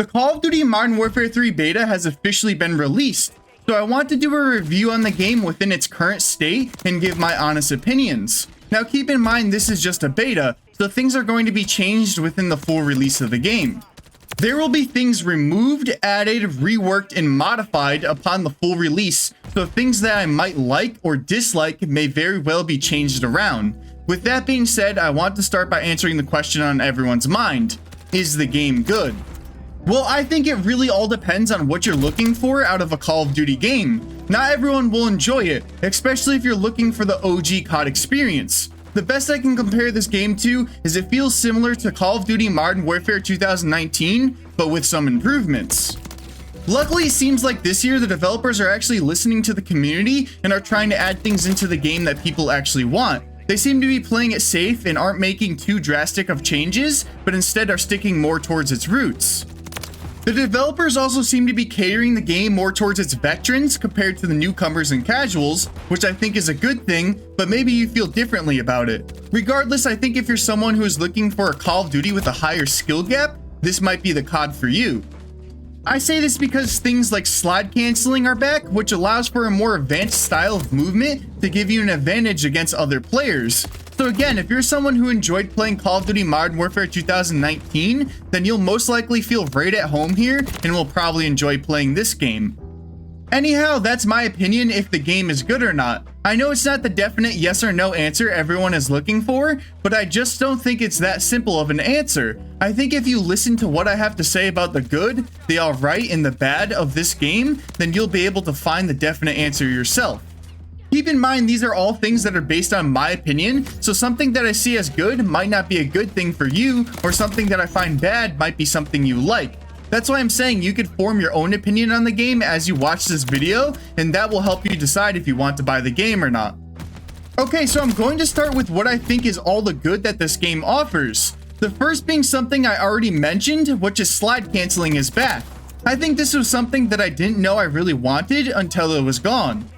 The Call of Duty Modern Warfare 3 beta has officially been released, so I want to do a review on the game within its current state and give my honest opinions. Now keep in mind this is just a beta, so things are going to be changed within the full release of the game. There will be things removed, added, reworked, and modified upon the full release, so things that I might like or dislike may very well be changed around. With that being said, I want to start by answering the question on everyone's mind. Is the game good? Well, I think it really all depends on what you're looking for out of a Call of Duty game. Not everyone will enjoy it, especially if you're looking for the OG COD experience. The best I can compare this game to is it feels similar to Call of Duty Modern Warfare 2019, but with some improvements. Luckily, it seems like this year the developers are actually listening to the community and are trying to add things into the game that people actually want. They seem to be playing it safe and aren't making too drastic of changes, but instead are sticking more towards its roots. The developers also seem to be catering the game more towards its veterans compared to the newcomers and casuals, which I think is a good thing, but maybe you feel differently about it. Regardless, I think if you're someone who is looking for a Call of Duty with a higher skill gap, this might be the COD for you. I say this because things like slide canceling are back, which allows for a more advanced style of movement to give you an advantage against other players. So again, if you're someone who enjoyed playing Call of Duty Modern Warfare 2019, then you'll most likely feel right at home here and will probably enjoy playing this game. Anyhow, that's my opinion if the game is good or not. I know it's not the definite yes or no answer everyone is looking for, but I just don't think it's that simple of an answer. I think if you listen to what I have to say about the good, the alright, and the bad of this game, then you'll be able to find the definite answer yourself. Keep in mind these are all things that are based on my opinion, so something that I see as good might not be a good thing for you, or something that I find bad might be something you like. That's why I'm saying you could form your own opinion on the game as you watch this video, and that will help you decide if you want to buy the game or not. Okay, so I'm going to start with what I think is all the good that this game offers. The first being something I already mentioned, which is slide canceling is back. I think this was something that I didn't know I really wanted until it was gone.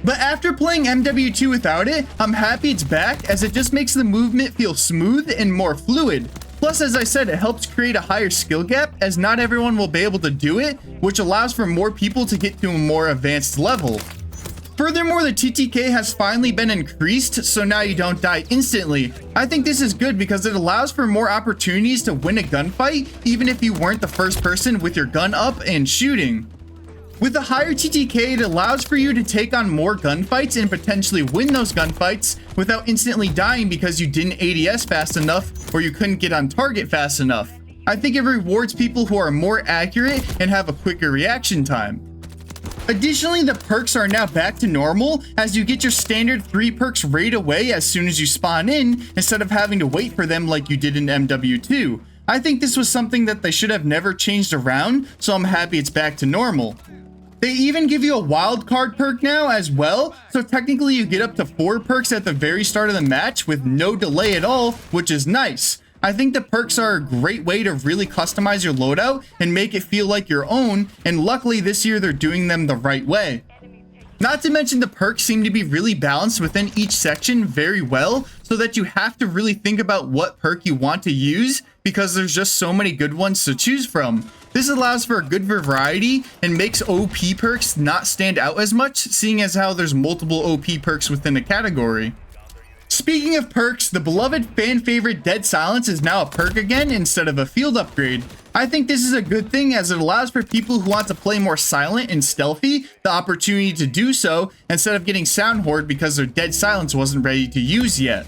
But after playing MW2 without it, I'm happy it's back as it just makes the movement feel smooth and more fluid. Plus, as I said, it helps create a higher skill gap as not everyone will be able to do it, which allows for more people to get to a more advanced level. Furthermore, the TTK has finally been increased, so now you don't die instantly. I think this is good because it allows for more opportunities to win a gunfight, even if you weren't the first person with your gun up and shooting. With a higher TTK, it allows for you to take on more gunfights and potentially win those gunfights without instantly dying because you didn't ADS fast enough or you couldn't get on target fast enough. I think it rewards people who are more accurate and have a quicker reaction time. Additionally, the perks are now back to normal as you get your standard 3 perks right away as soon as you spawn in instead of having to wait for them like you did in MW2. I think this was something that they should have never changed around, so I'm happy it's back to normal. They even give you a wildcard perk now as well, so technically you get up to 4 perks at the very start of the match with no delay at all, which is nice. I think the perks are a great way to really customize your loadout and make it feel like your own, and luckily this year they're doing them the right way. Not to mention the perks seem to be really balanced within each section very well, so that you have to really think about what perk you want to use because there's just so many good ones to choose from. This allows for a good variety and makes OP perks not stand out as much, seeing as how there's multiple OP perks within a category. Speaking of perks, the beloved fan favorite Dead Silence is now a perk again instead of a field upgrade. I think this is a good thing as it allows for people who want to play more silent and stealthy the opportunity to do so instead of getting sound hoard because their Dead Silence wasn't ready to use yet.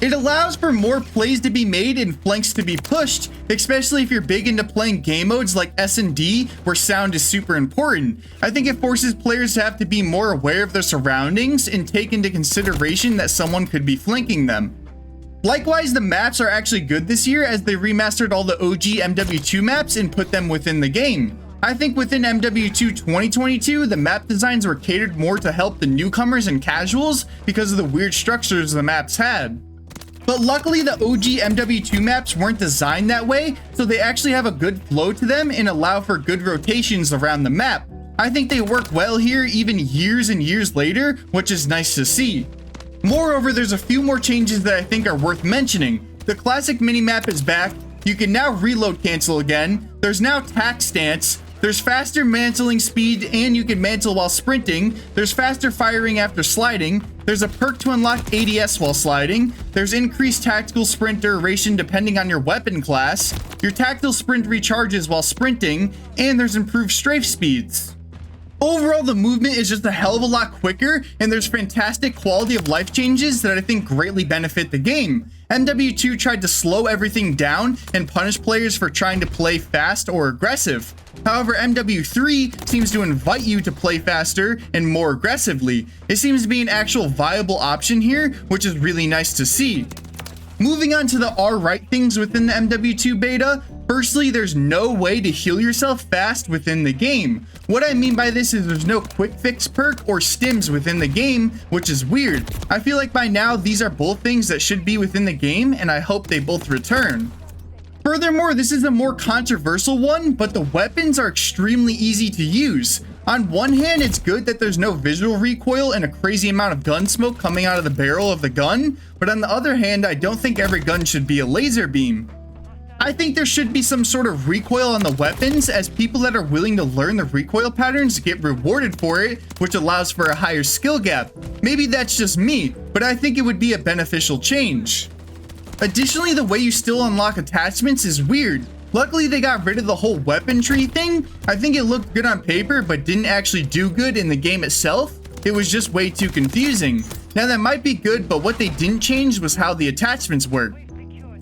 It allows for more plays to be made and flanks to be pushed, especially if you're big into playing game modes like S&D where sound is super important. I think it forces players to have to be more aware of their surroundings and take into consideration that someone could be flanking them. Likewise, the maps are actually good this year as they remastered all the OG MW2 maps and put them within the game. I think within MW2 2022, the map designs were catered more to help the newcomers and casuals because of the weird structures the maps had. But luckily the OG MW2 maps weren't designed that way, so they actually have a good flow to them and allow for good rotations around the map. I think they work well here even years and years later, which is nice to see. Moreover, there's a few more changes that I think are worth mentioning. The classic minimap is back, You can now reload cancel again. There's now tack stance. There's faster mantling speed, and you can mantle while sprinting. There's faster firing after sliding. There's a perk to unlock ADS while sliding. There's increased tactical sprint duration depending on your weapon class. Your tactical sprint recharges while sprinting, and there's improved strafe speeds. Overall, the movement is just a hell of a lot quicker, and there's fantastic quality of life changes that I think greatly benefit the game. MW2 tried to slow everything down and punish players for trying to play fast or aggressive. However, MW3 seems to invite you to play faster and more aggressively. It seems to be an actual viable option here, which is really nice to see. Moving on to the alright things within the MW2 beta, firstly, there's no way to heal yourself fast within the game. What I mean by this is there's no quick fix perk or stims within the game, which is weird. I feel like by now these are both things that should be within the game, and I hope they both return. Furthermore, this is a more controversial one, but the weapons are extremely easy to use. On one hand, it's good that there's no visual recoil and a crazy amount of gun smoke coming out of the barrel of the gun, but on the other hand, I don't think every gun should be a laser beam. I think there should be some sort of recoil on the weapons, as people that are willing to learn the recoil patterns get rewarded for it, which allows for a higher skill gap. Maybe that's just me, but I think it would be a beneficial change. Additionally, the way you still unlock attachments is weird. Luckily, they got rid of the whole weapon tree thing. I think it looked good on paper, but didn't actually do good in the game itself. It was just way too confusing. Now that might be good, but what they didn't change was how the attachments work.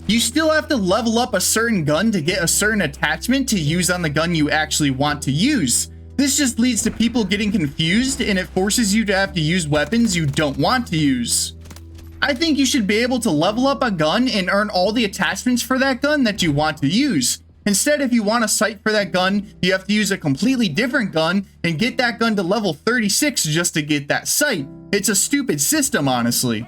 You still have to level up a certain gun to get a certain attachment to use on the gun you actually want to use. This just leads to people getting confused, and it forces you to have to use weapons you don't want to use. I think you should be able to level up a gun and earn all the attachments for that gun that you want to use. Instead, if you want a sight for that gun, you have to use a completely different gun and get that gun to level 36 just to get that sight. It's a stupid system, honestly.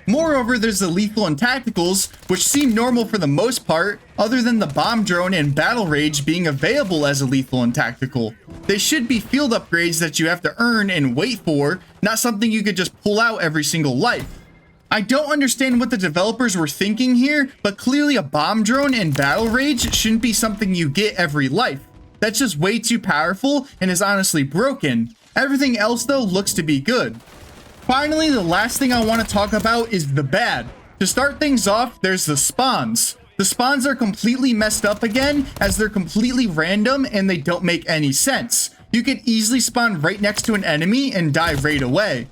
Moreover, there's the lethal and tacticals, which seem normal for the most part, other than the bomb drone and battle rage being available as a lethal and tactical. They should be field upgrades that you have to earn and wait for, not something you could just pull out every single life. I don't understand what the developers were thinking here, but clearly a bomb drone and battle rage shouldn't be something you get every life. That's just way too powerful and is honestly broken. Everything else though looks to be good. Finally, the last thing I want to talk about is the bad. To start things off, there's the spawns. The spawns are completely messed up again, as they're completely random and they don't make any sense. You can easily spawn right next to an enemy and die right away.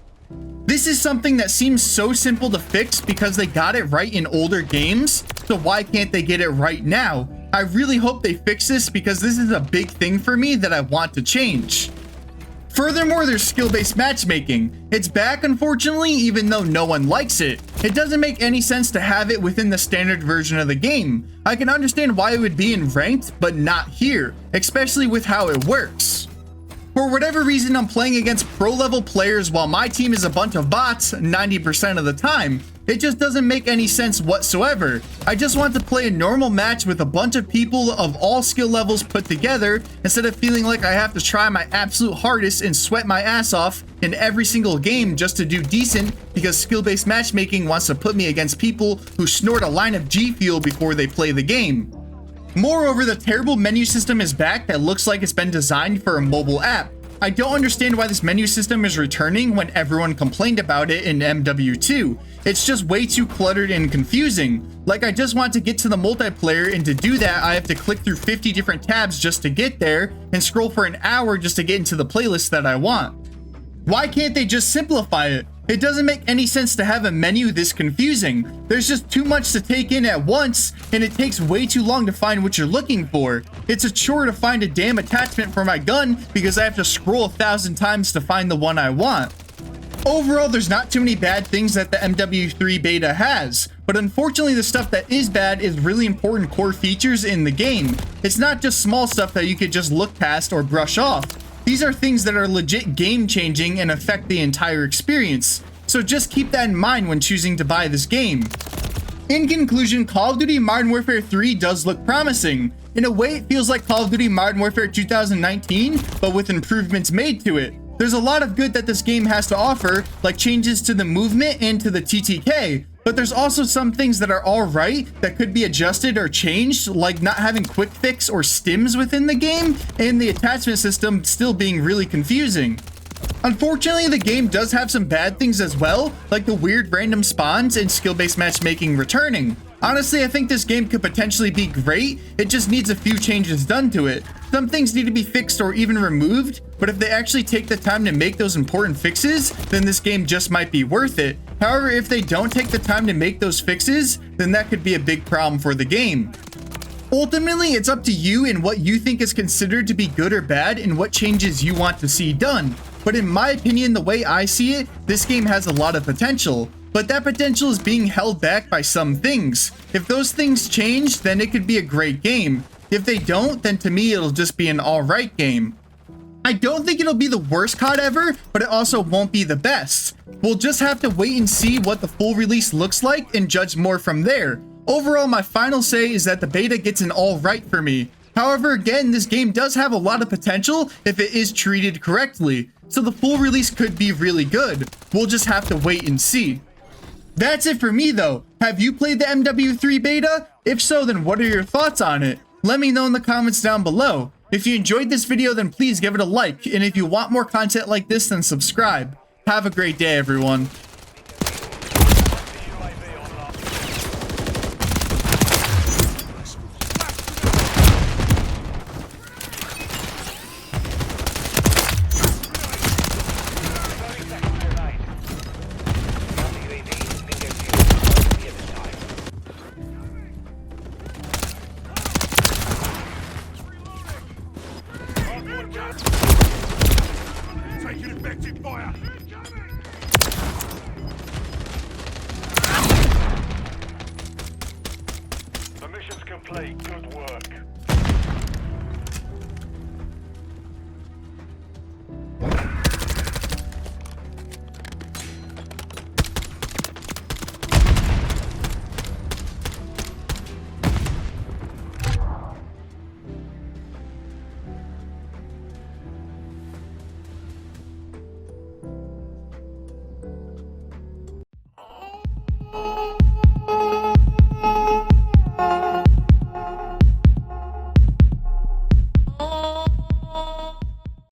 This is something that seems so simple to fix because they got it right in older games, so why can't they get it right now? I really hope they fix this because this is a big thing for me that I want to change. Furthermore, there's skill-based matchmaking. It's back, unfortunately, even though no one likes it. It doesn't make any sense to have it within the standard version of the game. I can understand why it would be in ranked, but not here, especially with how it works. For whatever reason, I'm playing against pro-level players while my team is a bunch of bots 90% of the time. It just doesn't make any sense whatsoever. I just want to play a normal match with a bunch of people of all skill levels put together, instead of feeling like I have to try my absolute hardest and sweat my ass off in every single game just to do decent because skill-based matchmaking wants to put me against people who snort a line of G Fuel before they play the game. Moreover, the terrible menu system is back that looks like it's been designed for a mobile app. I don't understand why this menu system is returning when everyone complained about it in MW2. It's just way too cluttered and confusing. Like, I just want to get to the multiplayer, and to do that I have to click through 50 different tabs just to get there and scroll for an hour just to get into the playlist that I want. Why can't they just simplify it? It doesn't make any sense to have a menu this confusing. There's just too much to take in at once, and it takes way too long to find what you're looking for. It's a chore to find a damn attachment for my gun because I have to scroll 1,000 times to find the one I want. Overall, there's not too many bad things that the MW3 beta has, but unfortunately the stuff that is bad is really important core features in the game. It's not just small stuff that you could just look past or brush off. These are things that are legit game-changing and affect the entire experience, so just keep that in mind when choosing to buy this game. In conclusion, Call of Duty Modern Warfare 3 does look promising. In a way, it feels like Call of Duty Modern Warfare 2019, but with improvements made to it. There's a lot of good that this game has to offer, like changes to the movement and to the TTK, But there's also some things that are alright that could be adjusted or changed, like not having quick fix or stims within the game, and the attachment system still being really confusing. Unfortunately, the game does have some bad things as well, like the weird random spawns and skill-based matchmaking returning. Honestly, I think this game could potentially be great, it just needs a few changes done to it. Some things need to be fixed or even removed, but if they actually take the time to make those important fixes, then this game just might be worth it. However, if they don't take the time to make those fixes, then that could be a big problem for the game. Ultimately, it's up to you and what you think is considered to be good or bad and what changes you want to see done. But in my opinion, the way I see it, this game has a lot of potential. But that potential is being held back by some things. If those things change, then it could be a great game. If they don't, then to me it'll just be an alright game. I don't think it'll be the worst COD ever, but it also won't be the best. We'll just have to wait and see what the full release looks like and judge more from there. Overall, my final say is that the beta gets an alright for me. However, again, this game does have a lot of potential if it is treated correctly, so the full release could be really good. We'll just have to wait and see. That's it for me though. Have you played the MW3 beta? If so, then what are your thoughts on it? Let me know in the comments down below. If you enjoyed this video, then please give it a like, and if you want more content like this, then subscribe. Have a great day, everyone. Taking effective fire! The mission's complete.